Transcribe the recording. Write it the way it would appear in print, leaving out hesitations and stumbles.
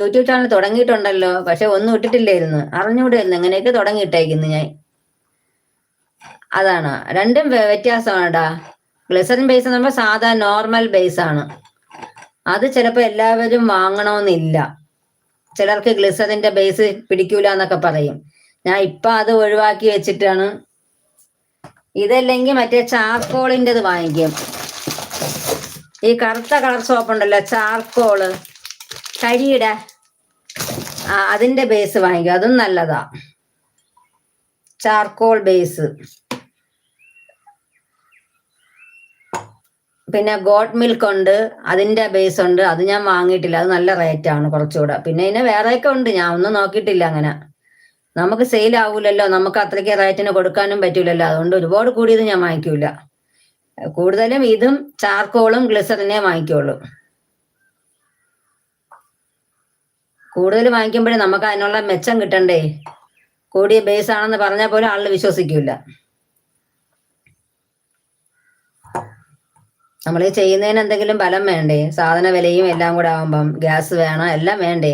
YouTube channel തുടങ്ങിയിട്ടുണ്ടല്ലോ, പക്ഷെ ഒന്നും ഇട്ടിട്ടില്ലായിരുന്നു, അറിഞ്ഞുകൂടായിരുന്നു. എങ്ങനെയൊക്കെ തുടങ്ങിയിട്ടേക്കുന്നു ഞാൻ. അതാണ് രണ്ടും വ്യത്യാസമാണടാ. ഗ്ലിസറിൻ ബേസ് എന്ന് പറയുമ്പോൾ സാധാ നോർമൽ ബേസ് ആണ്. അത് ചിലപ്പോൾ എല്ലാവരും വാങ്ങണമെന്നില്ല. ചിലർക്ക് ഗ്ലിസറിന്റെ ബേസ് പിടിക്കൂല എന്നൊക്കെ പറയും. ഞാൻ ഇപ്പൊ അത് ഒഴിവാക്കി വെച്ചിട്ടാണ്. ഇതല്ലെങ്കിൽ മറ്റേ ചാർക്കോളിൻ്റെത് വാങ്ങിക്കും. ഈ കറുത്ത കളർ സോപ്പ് ഉണ്ടല്ലോ, ചാർക്കോള്, കരിയുടെ, അതിന്റെ ബേസ് വാങ്ങിക്കും. അതും നല്ലതാ, ചാർക്കോൾ ബേസ്. പിന്നെ ഗോട്ട് മിൽക്ക് ഉണ്ട്, അതിന്റെ ബേസ് ഉണ്ട്. അത് ഞാൻ വാങ്ങിയിട്ടില്ല, അത് നല്ല റേറ്റ് ആണ് കുറച്ചുകൂടെ. പിന്നെ ഇതിന് വേറെയൊക്കെ ഉണ്ട്, ഞാൻ ഒന്നും നോക്കിയിട്ടില്ല. അങ്ങനെ നമുക്ക് സെയിൽ ആവൂലല്ലോ, നമുക്ക് അത്രയ്ക്ക് റേറ്റിന് കൊടുക്കാനും പറ്റൂലല്ലോ. അതുകൊണ്ട് ഒരുപാട് കൂടിയത് ഞാൻ വാങ്ങിക്കൂല. കൂടുതലും ഇതും ചാർക്കോളും ഗ്ലിസറിനെ വാങ്ങിക്കുള്ളൂ. കൂടുതൽ വാങ്ങിക്കുമ്പോഴേ നമുക്ക് അതിനുള്ള മെച്ചം കിട്ടണ്ടേ. കൂടിയ ബേസ് ആണെന്ന് പറഞ്ഞാൽ പോലും ആളിന് വിശ്വസിക്കൂല. നമ്മൾ ചെയ്യുന്നതിന് എന്തെങ്കിലും ഫലം വേണ്ടേ? സാധന വിലയും എല്ലാം കൂടെ ആവുമ്പം ഗ്യാസ് വേണം, എല്ലാം വേണ്ടേ?